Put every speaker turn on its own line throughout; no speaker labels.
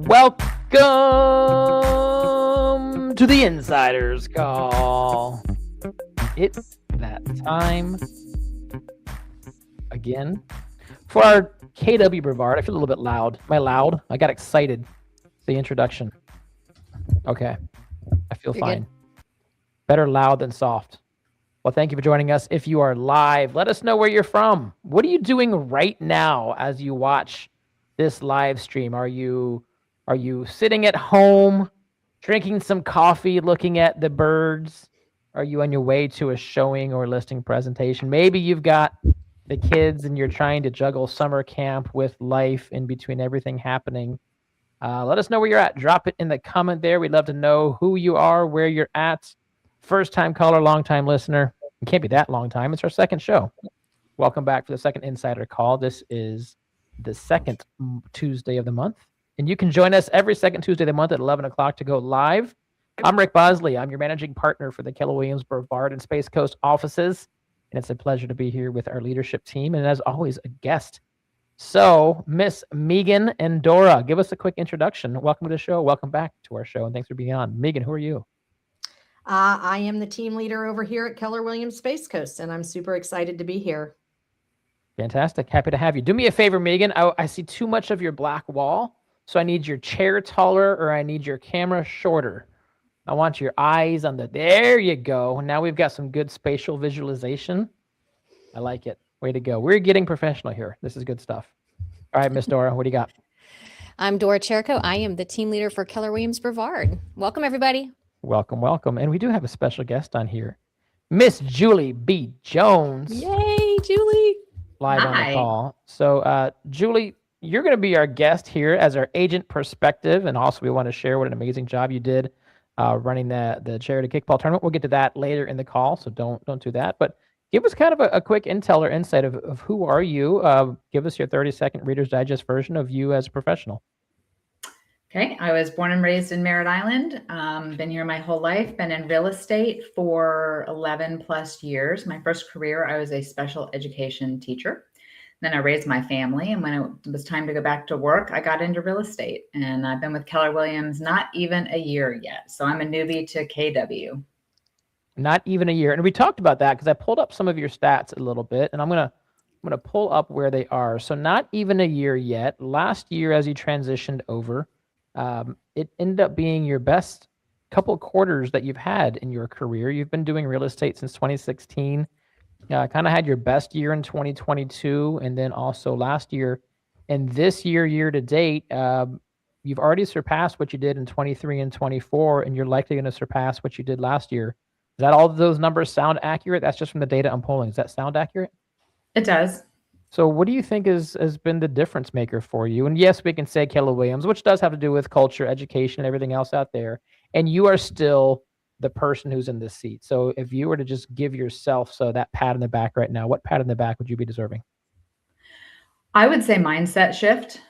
Welcome to the Insider's Call. It's that time again for our KW Brevard. I feel a little bit loud. Am I loud? I got excited. The introduction. Okay. I feel
You're
fine.
good.
Better loud than soft. Well, thank you for joining us. If you are live, let us know where you're from. What are you doing right now as you watch this live stream? Are you sitting at home, drinking some coffee, looking at the birds? Are you on your way to a showing or listing presentation? Maybe you've got the kids and you're trying to juggle summer camp with life in between everything happening. Let us know where you're at. Drop it in the comment there. We'd love to know who you are, where you're at. First-time caller, long-time listener. It can't be that long time. It's our second show. Welcome back for the second Insider Call. This is the second Tuesday of the month. And you can join us every second Tuesday of the month at 11 o'clock to go live. I'm Rick Bosley. I'm your managing partner for the Keller Williams Brevard and Space Coast offices. And it's a pleasure to be here with our leadership team. And as always, a guest. So, Miss Meaghan and Dora, give us a quick introduction. Welcome to the show. Welcome back to our show. And thanks for being on. Meaghan, who are you?
I am the team leader over here at Keller Williams Space Coast, and I'm super excited to be here.
Fantastic. Happy to have you. Do me a favor, Meaghan. I see too much of your black wall, so I need your chair taller or I need your camera shorter. I want your eyes on there you go. Now we've got some good spatial visualization. I like it. Way to go. We're getting professional here. This is good stuff. All right, Miss Dora, what do you got?
I'm Dora Cherico. I am the team leader for Keller Williams Brevard. Welcome, everybody.
Welcome, welcome. And we do have a special guest on here, Miss Julie B. Jones.
Yay, Julie.
Live on the call. So, Julie, you're going to be our guest here as our agent perspective. And also, we want to share what an amazing job you did running the charity kickball tournament. We'll get to that later in the call, so don't do that. But give us kind of a quick intel or insight of who are you. Give us your 30-second Reader's Digest version of you as a professional.
Okay, I was born and raised in Merritt Island. Been here my whole life, been in real estate for 11 plus years. My first career, I was a special education teacher. Then I raised my family, and when it was time to go back to work, I got into real estate. And I've been with Keller Williams not even a year yet. So I'm a newbie to KW.
Not even a year. And we talked about that because I pulled up some of your stats a little bit, and I'm gonna pull up where they are. So not even a year yet. Last year, as you transitioned over, it ended up being your best couple of quarters that you've had in your career. You've been doing real estate since 2016. Kind of had your best year in 2022, and then also last year. And this year to date, you've already surpassed what you did in 23 and 24, and you're likely going to surpass what you did last year. Does that all of those numbers sound accurate? That's just from the data I'm pulling. Does that sound accurate?
It does.
So what do you think has been the difference maker for you? And yes, we can say Keller Williams, which does have to do with culture, education, and everything else out there. And you are still the person who's in this seat. So if you were to just give yourself that pat in the back right now, what pat in the back would you be deserving?
I would say mindset shift,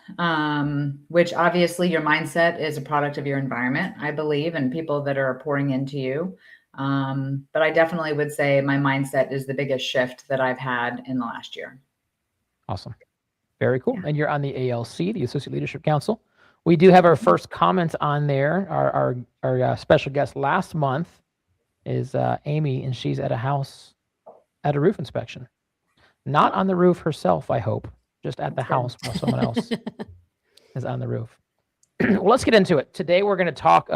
which obviously your mindset is a product of your environment, I believe, and people that are pouring into you. But I definitely would say my mindset is the biggest shift that I've had in the last year.
Awesome. Very cool. Yeah. And you're on the ALC, the Associate Leadership Council. We do have our first comments on there. Our special guest last month is Amy, and she's at a house at a roof inspection. Not on the roof herself, I hope, just at the house while someone else is on the roof. Well, let's get into it. Today, we're going to talk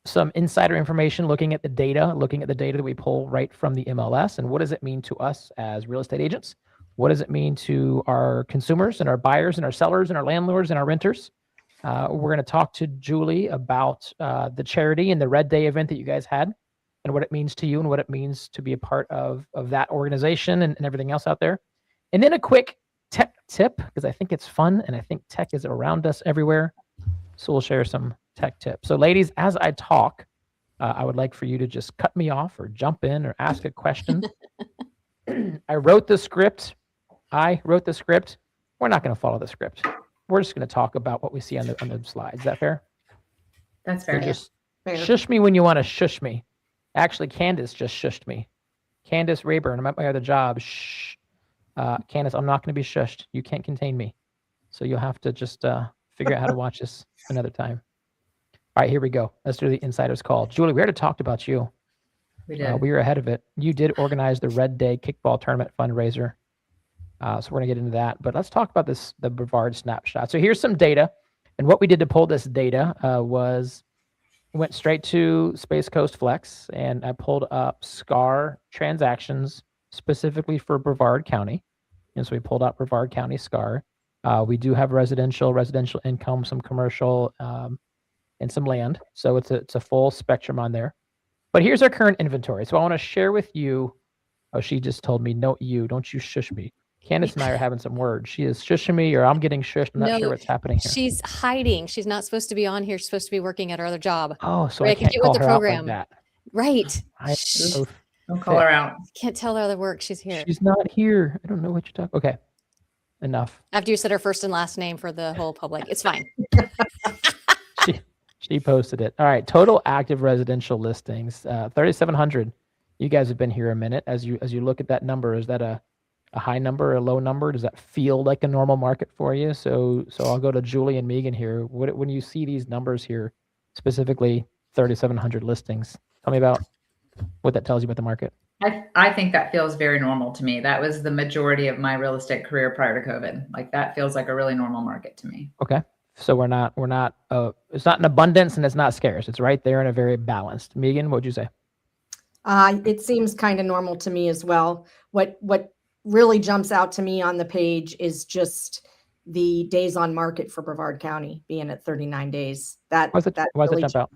some insider information, looking at the data that we pull right from the MLS, and what does it mean to us as real estate agents? What does it mean to our consumers and our buyers and our sellers and our landlords and our renters? We're going to talk to Julie about the charity and the Red Day event that you guys had and what it means to you and what it means to be a part of that organization and everything else out there. And then a quick tech tip, because I think it's fun and I think tech is around us everywhere. So we'll share some tech tips. So ladies, as I talk, I would like for you to just cut me off or jump in or ask a question. I wrote the script. We're not going to follow the script. We're just going to talk about what we see on the slides. Is that fair?
That's fair.
So just shush me when you want to shush me. Actually, Candace just shushed me. Candace Rayburn, I'm at my other job. Shh. Candace, I'm not going to be shushed. You can't contain me. So you'll have to just figure out how to watch this another time. All right, here we go. Let's do the insider's call. Julie, we already talked about you.
We did.
We were ahead of it. You did organize the Red Day kickball tournament fundraiser. So we're going to get into that. But let's talk about the Brevard snapshot. So here's some data. And what we did to pull this data was went straight to Space Coast Flex, and I pulled up SCAR transactions specifically for Brevard County. And so we pulled out Brevard County SCAR. We do have residential income, some commercial, and some land. So it's a full spectrum on there. But here's our current inventory. So I want to share with you. Oh, she just told me, no, you, don't you shush me. Candace and I are having some words. She is shushing me, or I'm getting shushed. I'm not
No,
sure what's happening here.
She's hiding. She's not supposed to be on here. She's supposed to be working at her other job.
Oh, so
Right,
I can't
get with
call
the
her out like
program.
that.
Right.
I
Shh.
so
Don't call her out.
Can't tell her the work. She's here.
she's not here. I don't know what you're talking. Okay, enough.
After you said her first and last name for the whole public. It's fine.
She posted it. All right, total active residential listings, 3,700. You guys have been here a minute. As you look at that number, is that a high number, a low number? Does that feel like a normal market for you? So I'll go to Julie and Meaghan here. When you see these numbers here, specifically 3,700 listings, tell me about what that tells you about the market.
I think that feels very normal to me. That was the majority of my real estate career prior to COVID. Like that feels like a really normal market to me.
Okay. So we're not it's not in abundance and it's not scarce. It's right there and a very balanced. Meaghan, what'd you say?
It seems kind of normal to me as well. What really jumps out to me on the page is just the days on market for Brevard County being at 39 days.
Why does it
really
jump out?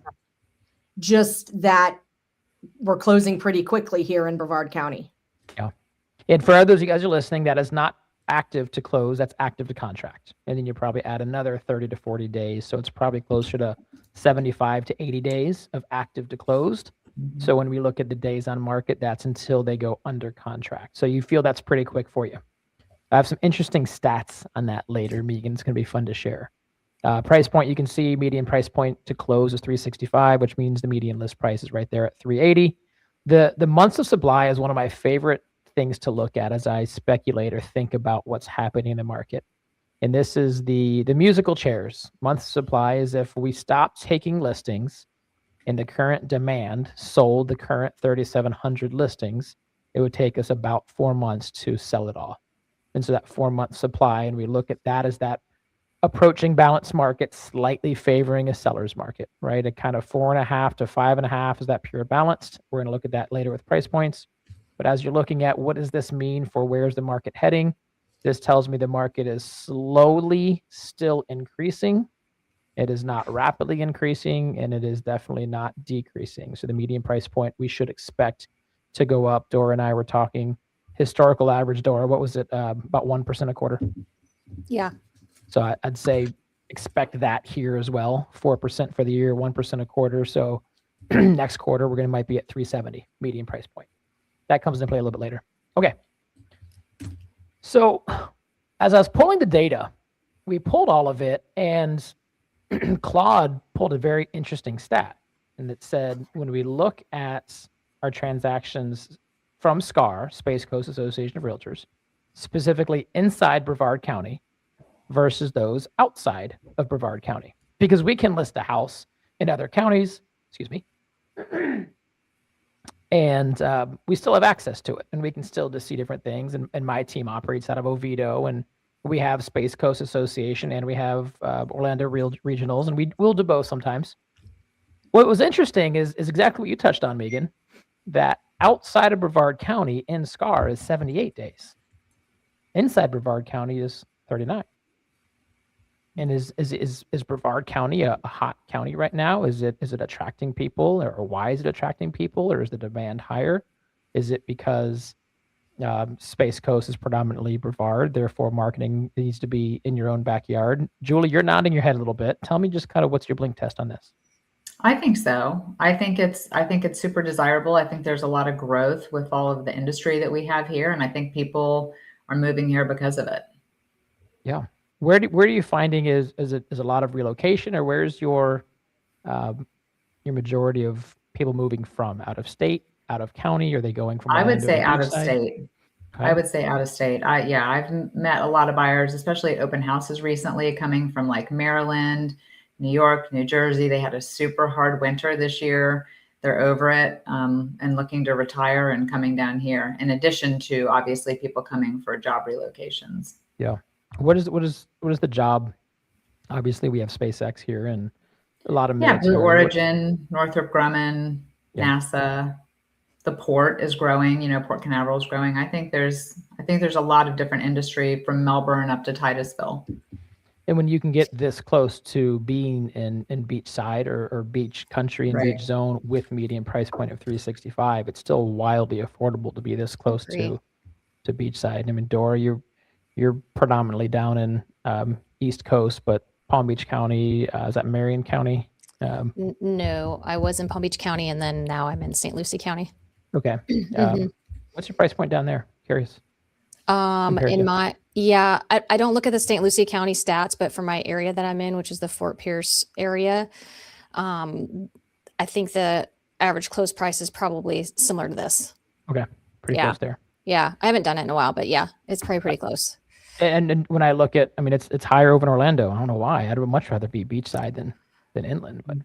Just that we're closing pretty quickly here in Brevard County.
Yeah. And for others of you guys who are listening, that is not active to close, that's active to contract. And then you probably add another 30 to 40 days. So it's probably closer to 75 to 80 days of active to closed. So when we look at the days on market, that's until they go under contract. So you feel that's pretty quick for you. I have some interesting stats on that later, Meaghan. It's going to be fun to share. Price point, you can see median price point to close is 365, which means the median list price is right there at 380. The months of supply is one of my favorite things to look at as I speculate or think about what's happening in the market. And this is the musical chairs. Month supply is if we stop taking listings and the current demand sold the current 3,700 listings, it would take us about 4 months to sell it all. And so that 4 month supply, and we look at that as that approaching balanced market, slightly favoring a seller's market, right? A kind of 4.5 to 5.5 is that pure balanced. We're going to look at that later with price points. But as you're looking at what does this mean for where's the market heading, this tells me the market is slowly still increasing. It is not rapidly increasing, and it is definitely not decreasing. So the median price point we should expect to go up. Dora and I were talking historical average, Dora, what was it? About 1% a quarter.
Yeah.
So I'd say expect that here as well. 4% for the year, 1% a quarter. So next quarter, we're going to might be at 370 median price point. That comes into play a little bit later. Okay. So as I was pulling the data, we pulled all of it, and Claude pulled a very interesting stat. And it said, when we look at our transactions from SCAR, Space Coast Association of Realtors, specifically inside Brevard County versus those outside of Brevard County, because we can list a house in other counties, and we still have access to it, and we can still just see different things. And my team operates out of Oviedo, and we have Space Coast Association, and we have Orlando Regionals, and we'll do both sometimes. What was interesting is exactly what you touched on, Meaghan, that outside of Brevard County in SCAR is 78 days. Inside Brevard County is 39. And is Brevard County a hot county right now? Is it attracting people, or why is it attracting people, or is the demand higher? Is it because Space Coast is predominantly Brevard, therefore marketing needs to be in your own backyard? Julie, you're nodding your head a little bit. Tell me just kind of what's your blink test on this.
I think so. I think it's super desirable. I think there's a lot of growth with all of the industry that we have here, and I think people are moving here because of it.
Yeah. Where are you finding is a lot of relocation, or where's your majority of people moving from? Out of state, out of county? Are they going from?
I would
Orlando
say
to
out of
each side?
state. I would say out of state. I've met a lot of buyers, especially at open houses recently, coming from like Maryland, New York, New Jersey. They had a super hard winter this year. They're over it and looking to retire and coming down here. In addition to obviously people coming for job relocations.
Yeah. What is the job? Obviously, we have SpaceX here and a lot of military.
Blue Origin, Northrop Grumman,
Yeah.
NASA. The port is growing. Port Canaveral is growing. I think there's a lot of different industry from Melbourne up to Titusville.
And when you can get this close to being in beachside or beach country and beach zone with median price point of $365, it's still wildly affordable to be this close to beachside. I mean, Dora, you're predominantly down in East Coast, but Palm Beach County, is that Marion County?
No, I was in Palm Beach County, and then now I'm in St. Lucie County.
Okay. What's your price point down there? Curious.
I don't look at the St. Lucie County stats, but for my area that I'm in, which is the Fort Pierce area, I think the average close price is probably similar to this.
Okay. Pretty close there.
Yeah. I haven't done it in a while, but yeah, it's probably pretty close.
And when I look at, I mean, it's higher over in Orlando. I don't know why. I'd much rather be beachside than inland, but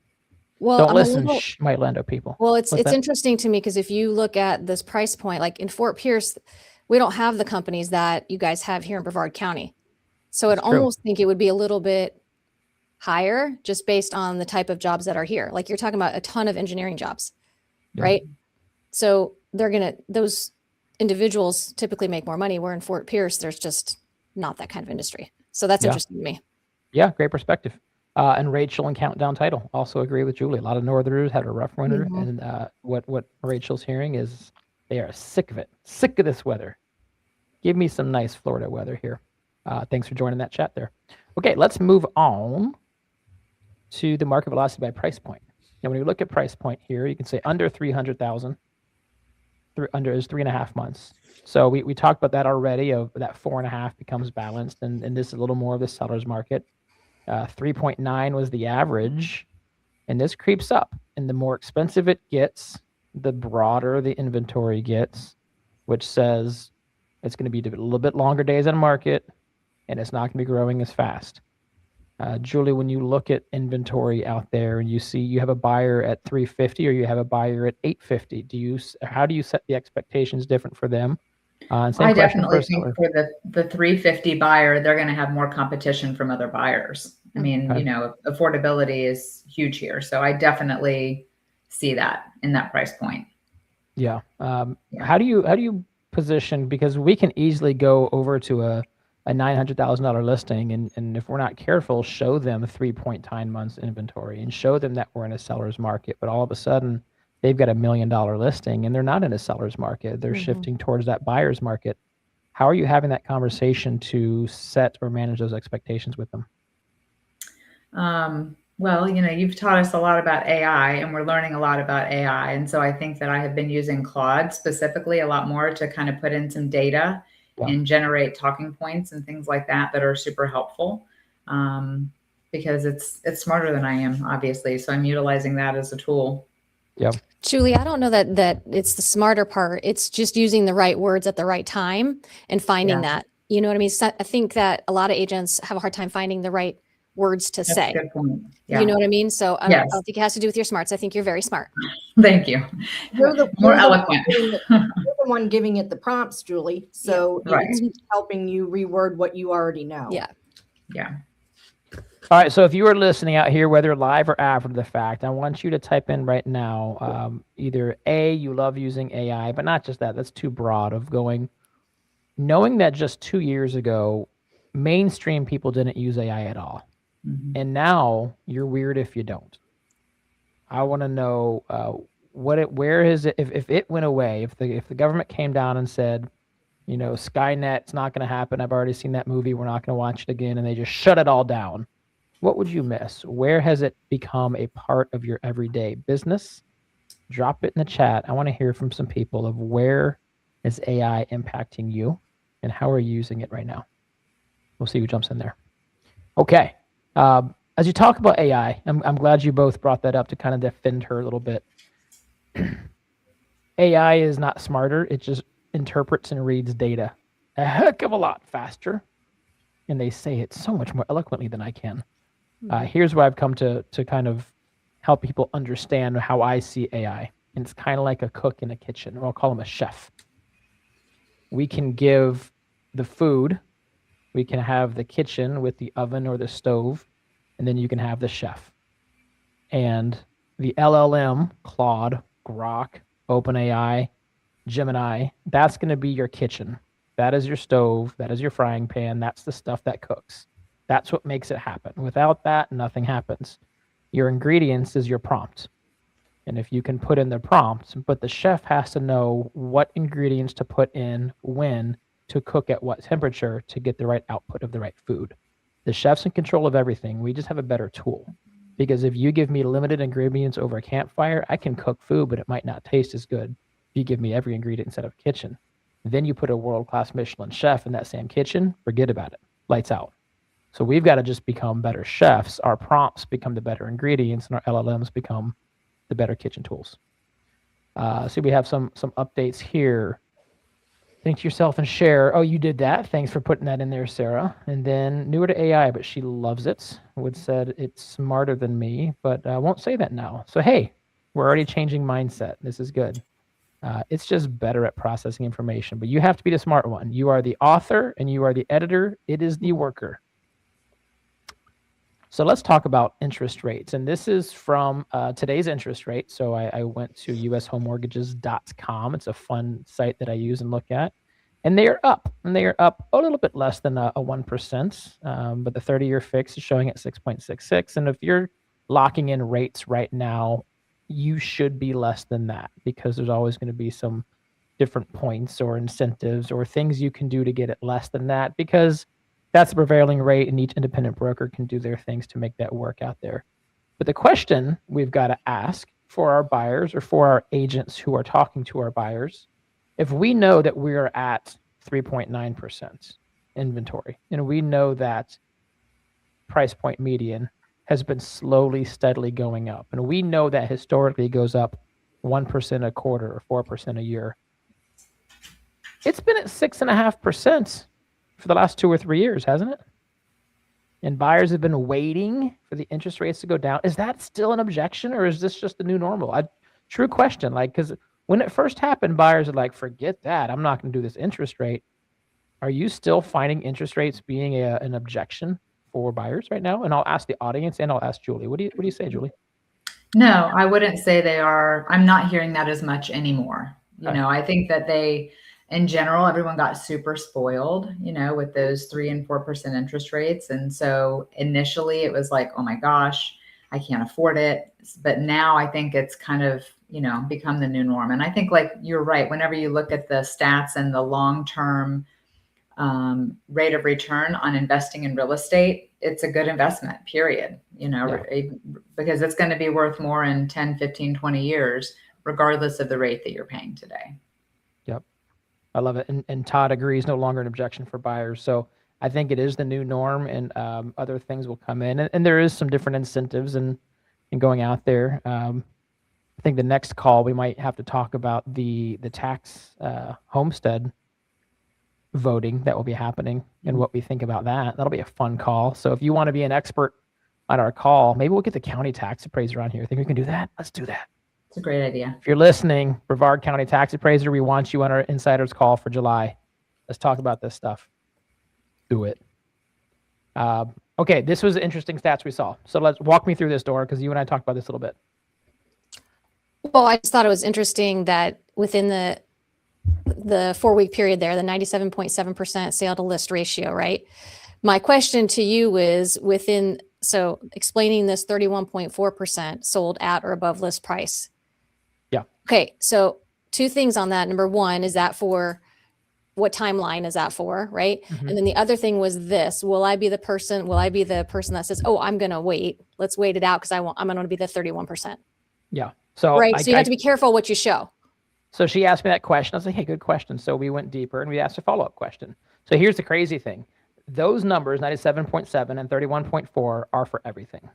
don't listen, my Orlando people.
Well, it's interesting to me because if you look at this price point, like in Fort Pierce, we don't have the companies that you guys have here in Brevard County. So I'd almost think it would be a little bit higher just based on the type of jobs that are here. Like you're talking about a ton of engineering jobs, right? So those individuals typically make more money, where in Fort Pierce, there's just not that kind of industry. So that's interesting to me. Yeah,
great perspective. And Rachel and Countdown Title also agree with Julie. A lot of Northerners had a rough winter, and what Rachel's hearing is they are sick of it, sick of this weather. Give me some nice Florida weather here. Thanks for joining that chat there. Okay, let's move on to the market velocity by price point. Now, when you look at price point here, you can say under 300,000. Under is 3.5 months. So we talked about that already. Of that 4.5 becomes balanced, and this is a little more of the seller's market. 3.9 was the average, and this creeps up. And the more expensive it gets, the broader the inventory gets, which says it's going to be a little bit longer days on market, and it's not going to be growing as fast. Julie, when you look at inventory out there and you see you have a buyer at 350 or you have a buyer at 850, how do you set the expectations different for them?
I definitely think for the 350 buyer, they're going to have more competition from other buyers. I mean, affordability is huge here. So I definitely see that in that price point.
Yeah. How do you position, because we can easily go over to a $900,000 listing and if we're not careful, show them 3.9 months inventory and show them that we're in a seller's market, but all of a sudden they've got $1 million listing and they're not in a seller's market. They're shifting towards that buyer's market. How are you having that conversation to set or manage those expectations with them?
Well, you've taught us a lot about AI and we're learning a lot about AI. And so I think that I have been using Claude specifically a lot more to kind of put in some data and generate talking points and things like that are super helpful because it's smarter than I am, obviously. So I'm utilizing that as a tool.
Yeah.
Julie, I don't know that it's the smarter part. It's just using the right words at the right time and finding that. You know what I mean? So I think that a lot of agents have a hard time finding the right words to say.
That's a good point. Yeah.
You know what I mean? So I don't think it has to do with your smarts. I think you're very smart.
Thank you.
You're
more eloquent.
You're the one giving it the prompts, Julie. So it's helping you reword what you already know.
Yeah.
Yeah.
All right. So if you are listening out here, whether live or after the fact, I want you to type in right now, either A, you love using AI, but not just that. That's too broad of going, knowing that just 2 years ago, mainstream people didn't use AI at all. And now you're weird if you don't. I want to know where is it, if it went away, if the government came down and said, Skynet's not going to happen. I've already seen that movie. We're not going to watch it again. And they just shut it all down. What would you miss? Where has it become a part of your everyday business? Drop it in the chat. I want to hear from some people of where is AI impacting you and how are you using it right now? We'll see who jumps in there. Okay. As you talk about AI, I'm glad you both brought that up to kind of defend her a little bit. AI is not smarter. It's just interprets and reads data a heck of a lot faster, and they say it so much more eloquently than I can. Here's where I've come to kind of help people understand how I see AI. And it's kind of like a cook in a kitchen, or I'll call him a chef. We can give the food, we can have the kitchen with the oven or the stove, and then you can have the chef. And the LLM, Claude, Grok, OpenAI, Gemini, that's going to be your kitchen. That is your stove. That is your frying pan. That's the stuff that cooks. That's what makes it happen. Without that, nothing happens. Your ingredients is your prompt. And if you can put in the prompts, but the chef has to know what ingredients to put in when to cook at what temperature to get the right output of the right food. The chef's in control of everything. We just have a better tool. Because if you give me limited ingredients over a campfire, I can cook food, but it might not taste as good if you give me every ingredient instead of a kitchen. Then you put a world-class Michelin chef in that same kitchen, forget about it. Lights out. So we've got to just become better chefs. Our prompts become the better ingredients, and our LLMs become the better kitchen tools. See, we have some updates here. Think to yourself and share. Oh, you did that. Thanks for putting that in there, Sarah. And then newer to AI, but she loves it. Wood said it's smarter than me, but I won't say that now. So, hey, we're already changing mindset. This is good. It's just better at processing information, but you have to be the smart one. You are the author and you are the editor. It is the worker. So let's talk about interest rates. And this is from today's interest rate. So I went to ushomemortgages.com. It's a fun site that I use and look at. And they are up. And they are up a little bit less than a 1%. But the 30-year fix is showing at 6.66. And if you're locking in rates right now, you should be less than that, because there's always going to be some different points or incentives or things you can do to get it less than that, because that's the prevailing rate, and each independent broker can do their things to make that work out there. But the question we've got to ask for our buyers or for our agents who are talking to our buyers, if we know that we are at 3.9% inventory, and we know that price point median has been slowly, steadily going up, and we know that historically it goes up 1% a quarter or 4% a year, it's been at 6.5% for the last 2 or 3 years, hasn't it? And buyers have been waiting for the interest rates to go down. Is that still an objection, or is this just the new normal? True question. Like, because when it first happened, buyers are like, forget that. I'm not going to do this interest rate. Are you still finding interest rates being an objection for buyers right now? And I'll ask the audience, and I'll ask Julie. What do you say, Julie?
No, I wouldn't say they are. I'm not hearing that as much anymore.
Okay.
I think that in general, everyone got super spoiled, with those 3 and 4% interest rates. And so initially it was like, oh my gosh, I can't afford it. But now I think it's kind of, become the new norm. And I think, like, you're right. Whenever you look at the stats and the long-term rate of return on investing in real estate, it's a good investment, period, because it's going to be worth more in 10, 15, 20 years, regardless of the rate that you're paying today.
Yep. I love it. And Todd agrees, no longer an objection for buyers. So I think it is the new norm, and other things will come in. And there is some different incentives in going out there. I think the next call, we might have to talk about the tax homestead voting that will be happening and what we think about that. That'll be a fun call. So if you want to be an expert on our call, maybe we'll get the county tax appraiser on here. Think we can do that? Let's do that.
It's a great idea.
If you're listening, Brevard County tax appraiser, we want you on our insiders call for July. Let's talk about this stuff. Do it. Okay, this was interesting stats we saw. So let's walk me through this, Dora, because you and I talked about this a little bit.
Well, I just thought it was interesting that within the 4-week period there, the 97.7% sale to list ratio, right? My question to you is so explaining this 31.4% sold at or above list price.
Yeah.
Okay. So 2 things on that. Number 1, is that for what timeline is that for? Right.
Mm-hmm.
And then the other thing was this: will I be the person that says, oh, I'm going to wait. Let's wait it out, because I'm going to be the 31%.
Yeah. So
right. So you have to be careful what you show.
So she asked me that question. I was like, hey, good question. So we went deeper and we asked a follow-up question. So here's the crazy thing. Those numbers, 97.7 and 31.4, are for everything.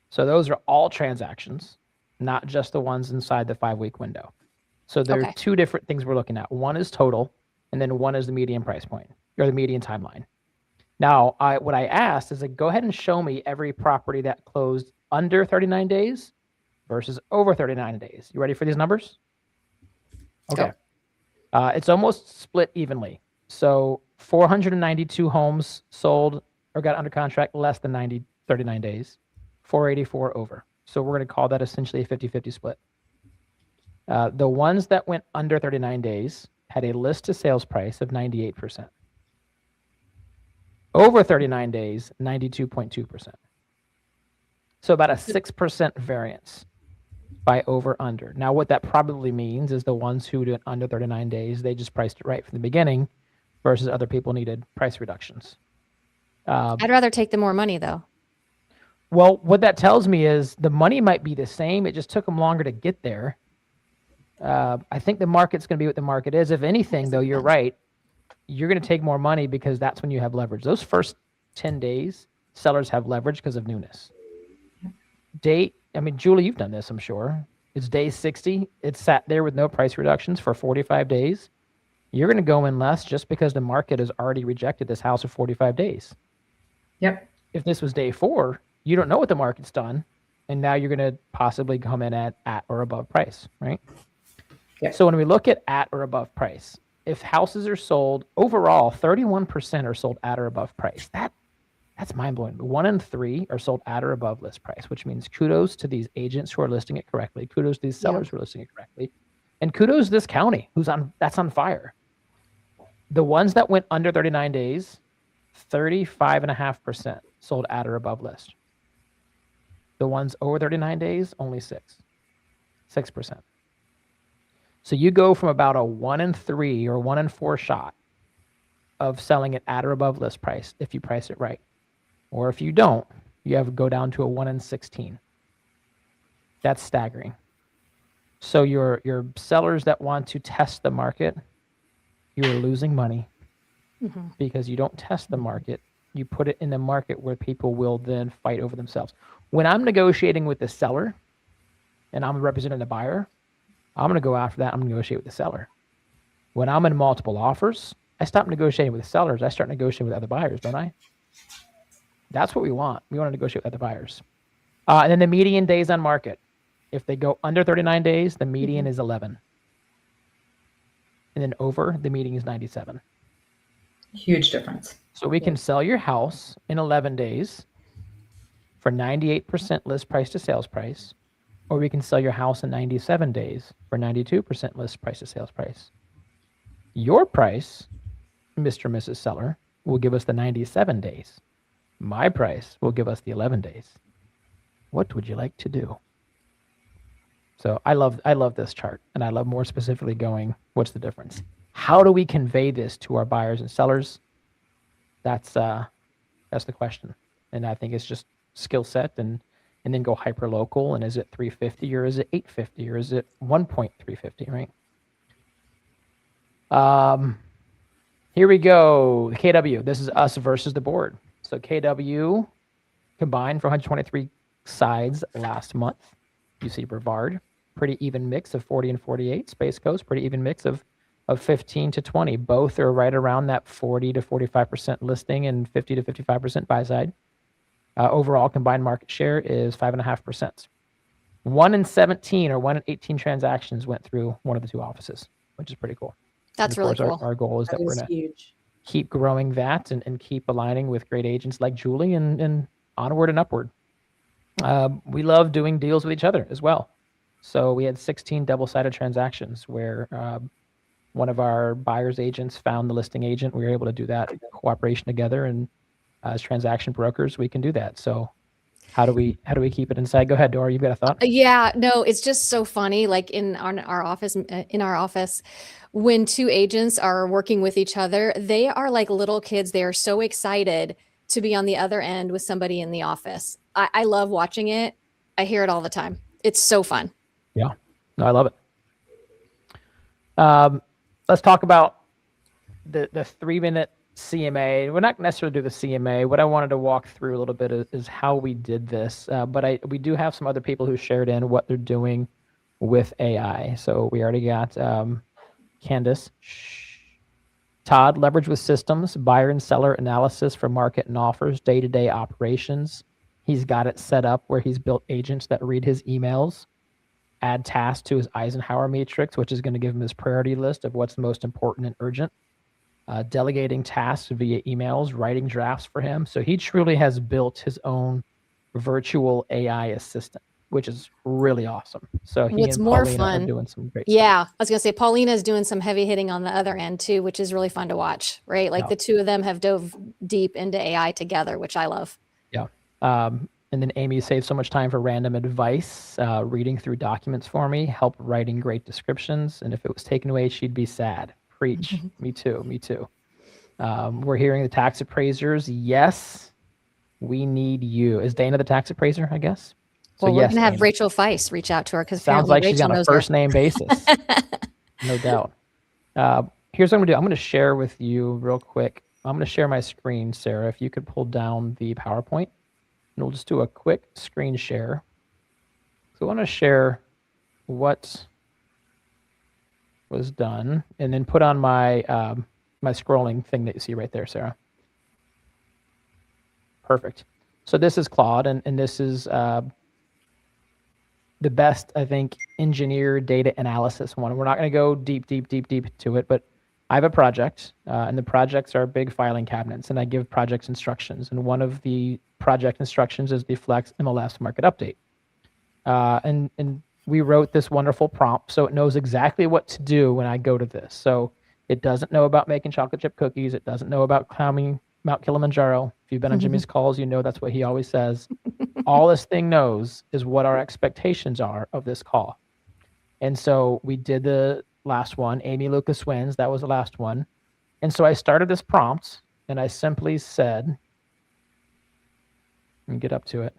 So those are all transactions, not just the ones inside the 5-week window. So there are
Okay.
two different things we're looking at. One is total, and then one is the median price point or the median timeline. Now, what I asked is go ahead and show me every property that closed under 39 days versus over 39 days. You ready for these numbers? Okay. It's almost split evenly. So 492 homes sold or got under contract less than 39 days, 484 over. So we're going to call that essentially a 50-50 split. The ones that went under 39 days had a list to sales price of 98%. Over 39 days, 92.2%. So about a 6% variance by over under. Now, what that probably means is the ones who did under 39 days, they just priced it right from the beginning versus other people needed price reductions.
I'd rather take the more money though.
Well, what that tells me is the money might be the same. It just took them longer to get there. I think the market's going to be what the market is. If anything, though, you're right. You're going to take more money because that's when you have leverage. Those first 10 days, sellers have leverage because of newness. Julie, you've done this, I'm sure. It's day 60. It's sat there with no price reductions for 45 days. You're going to go in less just because the market has already rejected this house for 45 days.
Yep.
If this was day 4, you don't know what the market's done. And now you're going to possibly come in at or above price, right?
Yep.
So when we look at or above price, if houses are sold overall, 31% are sold at or above price. That's mind-blowing. 1 in 3 are sold at or above list price, which means kudos to these agents who are listing it correctly. Kudos to these sellers who are listing it correctly. And kudos to this county that's on fire. The ones that went under 39 days, 35.5% sold at or above list. The ones over 39 days, only 6%. So you go from about a 1 in 3 or 1 in 4 shot of selling it at or above list price if you price it right. Or if you don't, you have to go down to a 1 in 16. That's staggering. So your sellers that want to test the market, you're losing money because you don't test the market. You put it in the market where people will then fight over themselves. When I'm negotiating with the seller and I'm representing the buyer, I'm going to go after that. I'm going to negotiate with the seller. When I'm in multiple offers, I stop negotiating with the sellers. I start negotiating with other buyers, don't I? That's what we want. We want to negotiate with other buyers. And then the median days on market. If they go under 39 days, the median is 11. And then over, the median is 97.
Huge difference.
So we can sell your house in 11 days for 98% list price to sales price, or we can sell your house in 97 days for 92% list price to sales price. Your price, Mr. and Mrs. Seller, will give us the 97 days. My price will give us the 11 days. What would you like to do? So I love this chart, and I love more specifically going, what's the difference? How do we convey this to our buyers and sellers? That's the question. And I think it's just skill set and then go hyper local. And is it 350 or is it 850 or is it 1.350, right? Here we go. KW. This is us versus the board. So KW combined for 123 sides last month. You see Brevard, pretty even mix of 40 and 48. Space Coast, pretty even mix of 15 to 20. Both are right around that 40 to 45% listing and 50 to 55% buy side. Overall combined market share is 5.5%. 1 in 17 or 1 in 18 transactions went through one of the two offices, which is pretty cool.
That's really cool.
Our goal is that we're going to
huge.
keep growing that and keep aligning with great agents like Julie and onward and upward. We love doing deals with each other as well. So we had 16 double-sided transactions where one of our buyer's agents found the listing agent. We were able to do that cooperation together, and as transaction brokers, we can do that. So how do we keep it inside? Go ahead, Dora. You've got a thought?
Yeah, no, it's just so funny. Like in our office, when two agents are working with each other, they are like little kids. They are so excited to be on the other end with somebody in the office. I love watching it. I hear it all the time. It's so fun.
Yeah, no, I love it. Let's talk about the 3-minute CMA. We're not necessarily do the CMA. What I wanted to walk through a little bit is how we did this. But we do have some other people who shared in what they're doing with AI. So we already got Candace. Todd, leverage with systems, buyer and seller analysis for market and offers, day-to-day operations. He's got it set up where he's built agents that read his emails, add tasks to his Eisenhower matrix, which is going to give him his priority list of what's the most important and urgent. Delegating tasks via emails, writing drafts for him. So he truly has built his own virtual AI assistant, which is really awesome. So he
What's
and
more
Paulina
fun?
are doing some great
Yeah,
stuff.
I was gonna say Paulina's doing some heavy hitting on the other end too, which is really fun to watch, right? Like
Yeah.
the two of them have dove deep into AI together, which I love.
Yeah. And then Amy saved so much time for random advice, reading through documents for me, help writing great descriptions. And if it was taken away, she'd be sad. Preach. Me too. Me too. We're hearing the tax appraisers. Yes, we need you. Is Dana the tax appraiser, I guess? So
Well, we're
yes,
gonna have
Dana.
Rachel Feiss reach out to her because
Sounds
apparently
like she's
Rachel
on a
knows her.
first name basis. No doubt. Here's what I'm gonna do. I'm gonna share with you real quick. I'm gonna share my screen, Sarah. If you could pull down the PowerPoint, and we'll just do a quick screen share. So I want to share what was done, and then put on my my scrolling thing that you see right there, Sarah. Perfect. So this is Claude, and this is the best, I think, engineer data analysis one. We're not going to go deep to it, but I have a project, and the projects are big filing cabinets, and I give projects instructions. And one of the project instructions is the Flex MLS market update. And we wrote this wonderful prompt, so it knows exactly what to do when I go to this. So it doesn't know about making chocolate chip cookies. It doesn't know about climbing Mount Kilimanjaro. If you've been on Jimmy's calls, you know that's what he always says. All this thing knows is what our expectations are of this call. And so we did the last one. Amy Lucas wins. That was the last one. And so I started this prompt, and I simply said, let me get up to it.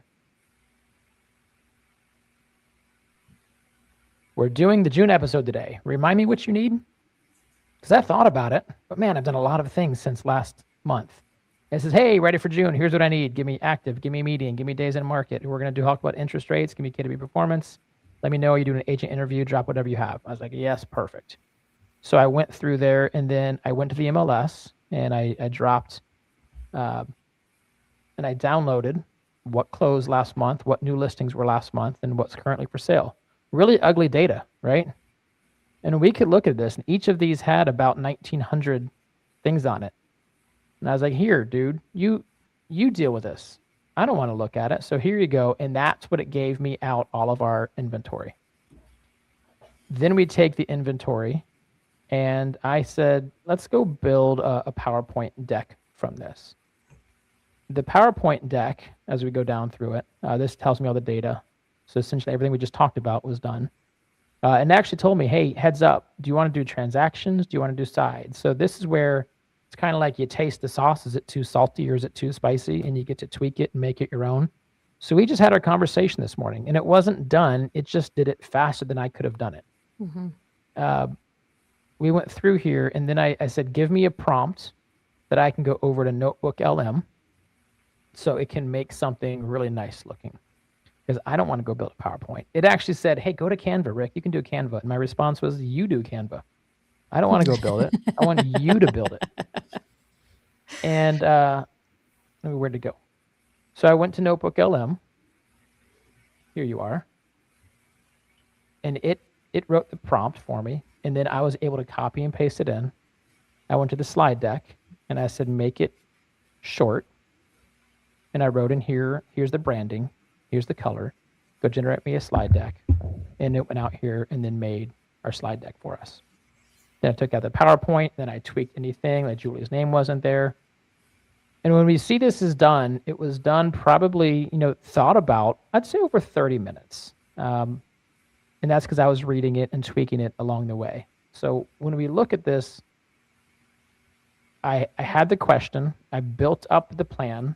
We're doing the June episode today. Remind me what you need? Because I thought about it, but man, I've done a lot of things since last month. It says, hey, ready for June. Here's what I need. Give me active, give me median, give me days in market. We're going to talk about interest rates. Give me KDB performance. Let me know you're doing an agent interview. Drop whatever you have. I was like, yes, perfect. So I went through there, and then I went to the MLS, and I dropped, and I downloaded what closed last month, what new listings were last month, and what's currently for sale. Really ugly data, right? And we could look at this, and each of these had about 1,900 things on it. And I was like, here, dude, you deal with this. I don't want to look at it. So here you go. And that's what it gave me out all of our inventory. Then we take the inventory, and I said, let's go build a PowerPoint deck from this. The PowerPoint deck, as we go down through it, this tells me all the data. So essentially everything we just talked about was done. And it actually told me, hey, heads up, do you want to do transactions? Do you want to do sides? So this is where it's kind of like you taste the sauce. Is it too salty or is it too spicy? And you get to tweak it and make it your own. So we just had our conversation this morning, and it wasn't done. It just did it faster than I could have done it. Mm-hmm. We went through here, and then I said, give me a prompt that I can go over to Notebook LM so it can make something really nice looking. Because I don't want to go build a PowerPoint. It actually said, hey, go to Canva, Rick. You can do Canva. And my response was, you do Canva. I don't want to go build it. I want you to build it. And where'd it go? So I went to Notebook LM. Here you are. And it wrote the prompt for me. And then I was able to copy and paste it in. I went to the slide deck, and I said, make it short. And I wrote in here, here's the branding. Here's the color. Go generate me a slide deck. And it went out here and then made our slide deck for us. Then I took out the PowerPoint. Then I tweaked anything like Julie's name wasn't there. And when we see this is done, it was done probably, thought about, I'd say over 30 minutes. And that's because I was reading it and tweaking it along the way. So when we look at this, I had the question. I built up the plan.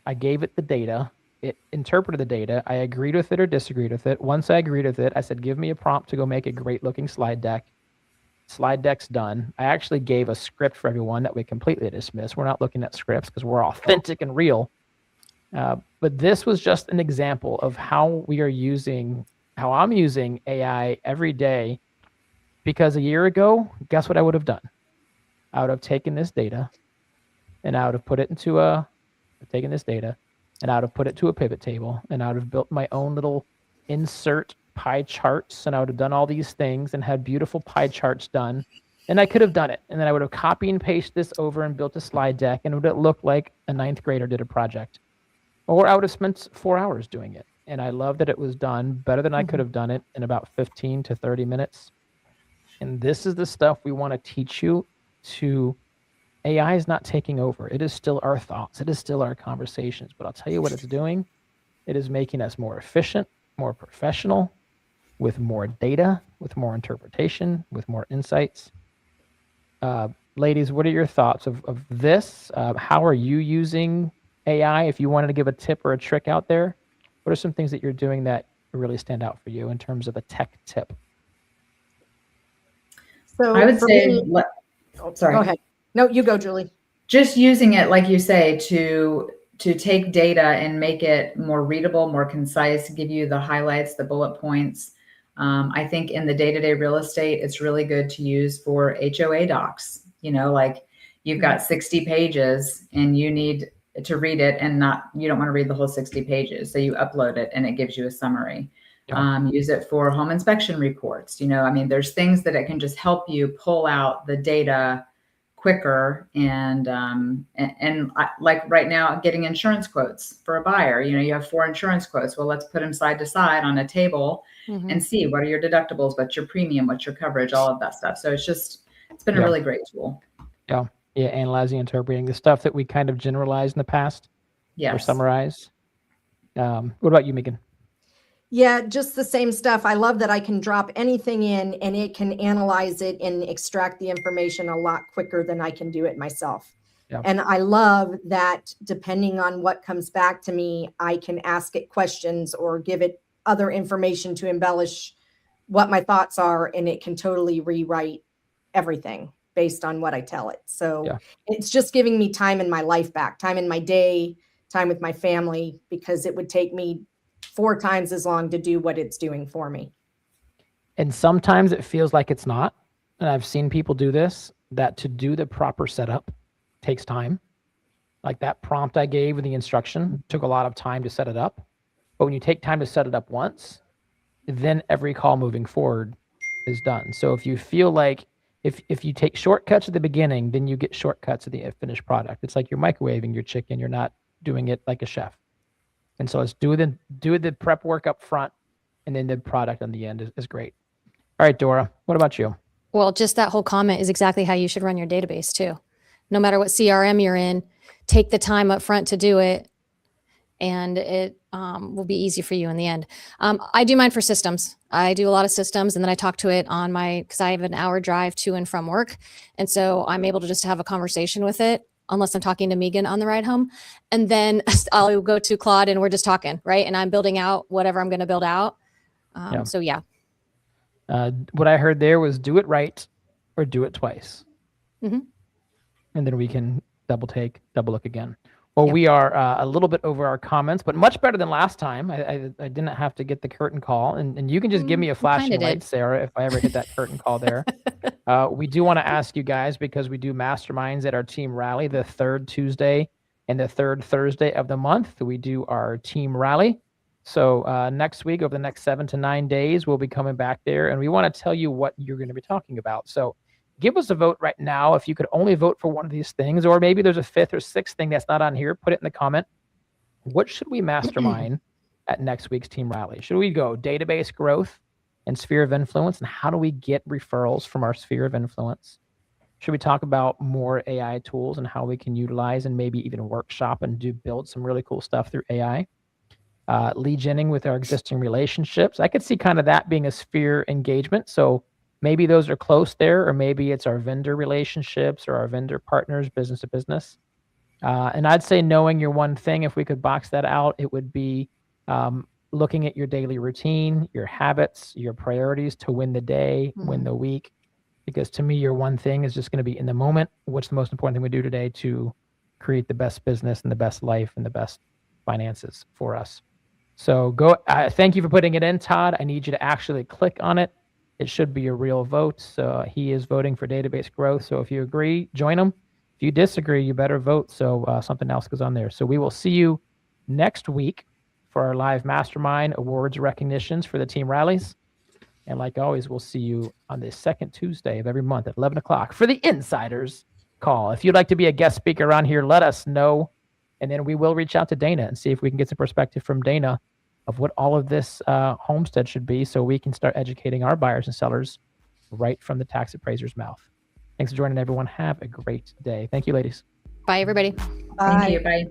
I gave it the data. It interpreted the data. I agreed with it or disagreed with it. Once I agreed with it, I said, give me a prompt to go make a great looking slide deck. Slide deck's done. I actually gave a script for everyone that we completely dismissed. We're not looking at scripts because we're authentic and real. But this was just an example of how we are using how I'm using AI every day, because a year ago, guess what I would have done? I would have taken this data and I would have put it into taken this data and I would have put it to a pivot table and I would have built my own little insert pie charts and I would have done all these things and had beautiful pie charts done. And I could have done it. And then I would have copy and pasted this over and built a slide deck, and it would have looked like a 9th grader did a project. Or I would have spent 4 hours doing it. And I love that it was done better than I could have done it in about 15 to 30 minutes. And this is the stuff we want to teach you to. AI is not taking over. It is still our thoughts. It is still our conversations. But I'll tell you what it's doing. It is making us more efficient, more professional, with more data, with more interpretation, with more insights. Ladies, what are your thoughts of this? How are you using AI? If you wanted to give a tip or a trick out there, what are some things that you're doing that really stand out for you in terms of a tech tip?
So
I would
for
say,
me,
sorry.
go ahead. No, you go, Julie.
Just using it, like you say, to take data and make it more readable, more concise, give you the highlights, the bullet points. I think in the day-to-day real estate, it's really good to use for HOA docs. Like you've got 60 pages and you need to read it and you don't want to read the whole 60 pages. So you upload it and it gives you a summary. Yeah. Use it for home inspection reports. There's things that it can just help you pull out the data quicker and like right now, getting insurance quotes for a buyer. You have 4 insurance quotes. Well, let's put them side to side on a table and see what are your deductibles, what's your premium, what's your coverage, all of that stuff. So it's been a really great tool.
Yeah. Analyzing, interpreting the stuff that we kind of generalized in the past.
Yes.
Or summarize. What about you, Meaghan?
Yeah, just the same stuff. I love that I can drop anything in and it can analyze it and extract the information a lot quicker than I can do it myself. Yeah. And I love that depending on what comes back to me, I can ask it questions or give it other information to embellish what my thoughts are, and it can totally rewrite everything based on what I tell it. So it's just giving me time in my life back, time in my day, time with my family, because it would take me 4 times as long to do what it's doing for me.
And sometimes it feels like it's not. And I've seen people do this, that to do the proper setup takes time. Like that prompt I gave with the instruction took a lot of time to set it up. But when you take time to set it up once, then every call moving forward is done. So if you feel like if you take shortcuts at the beginning, then you get shortcuts at the finished product. It's like you're microwaving your chicken. You're not doing it like a chef. And so let's do the prep work up front, and then the product on the end is great. All right, Dora, what about you?
Well, just that whole comment is exactly how you should run your database too. No matter what CRM you're in, take the time up front to do it, and it will be easy for you in the end. I do mine for systems. I do a lot of systems, and then I talk to it on because I have an hour drive to and from work. And so I'm able to just have a conversation with it, unless I'm talking to Meaghan on the ride home. And then I'll go to Claude and we're just talking, right? And I'm building out whatever I'm going to build out. So yeah.
What I heard there was do it right or do it twice.
Mm-hmm.
And then we can double look again. Well, we are a little bit over our comments, but much better than last time. I didn't have to get the curtain call, and you can just give me a flashing light, Sarah, if I ever hit that curtain call there. We do want to ask you guys, because we do masterminds at our team rally the 3rd Tuesday and the 3rd Thursday of the month. We do our team rally. So next week, over the next 7 to 9 days, we'll be coming back there, and we want to tell you what you're going to be talking about. So give us a vote right now. If you could only vote for one of these things, or maybe there's a 5th or 6th thing that's not on here, put it in the comment. What should we mastermind at next week's team rally? Should we go database growth and sphere of influence? And how do we get referrals from our sphere of influence? Should we talk about more AI tools and how we can utilize and maybe even workshop and build some really cool stuff through AI? Lead genning with our existing relationships. I could see kind of that being a sphere engagement. So maybe those are close there, or maybe it's our vendor relationships or our vendor partners, business to business. And I'd say knowing your one thing, if we could box that out, it would be looking at your daily routine, your habits, your priorities to win the day, win the week. Because to me, your one thing is just going to be in the moment. What's the most important thing we do today to create the best business and the best life and the best finances for us? So go. Thank you for putting it in, Todd. I need you to actually click on it. It should be a real vote. So he is voting for database growth. So if you agree, join him. If you disagree, you better vote so something else goes on there. So we will see you next week for our live mastermind awards recognitions for the team rallies. And like always, we'll see you on the second Tuesday of every month at 11 o'clock for the Insiders Call. If you'd like to be a guest speaker on here, let us know. And then we will reach out to Dana and see if we can get some perspective from Dana of what all of this homestead should be so we can start educating our buyers and sellers right from the tax appraiser's mouth. Thanks for joining, everyone. Have a great day. Thank you, ladies.
Bye, everybody.
Thank you. Bye.